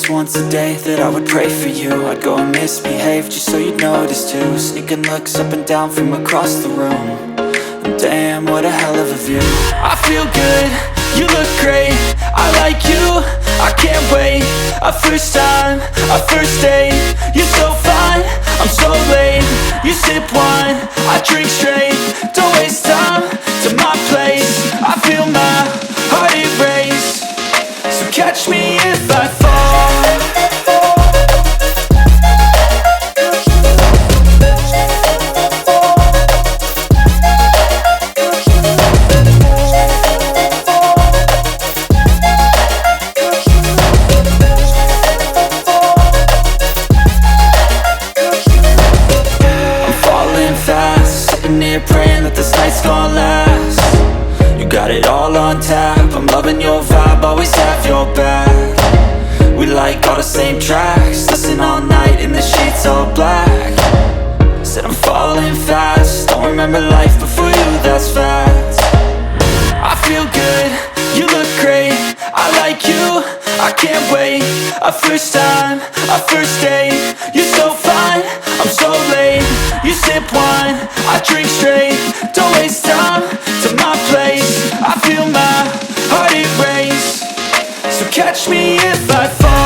promised once a day that I would pray for you. I'd go and misbehave just so you'd notice too. Sneaking looks up and down from across the room. And damn, what a hell of a view. I feel good, you look great, I like you, I can't wait. A first time, a first date, you're so fine, I'm so late. You sip wine, I drink straight, don't waste time to my place. I feel my heart erase, so catch me if I fall. Praying that this night's gonna last. You got it all on tap, I'm loving your vibe, always have your back. We like all the same tracks, listen all night in the sheets all black. Said I'm falling fast, don't remember life before you, that's fact. I feel good, you look great, I like you, I can't wait. A first time, a first date, you're so fine, I'm so late. You sip wine, I drink straight, don't waste time to my place. I feel my heart erase, so catch me if I fall.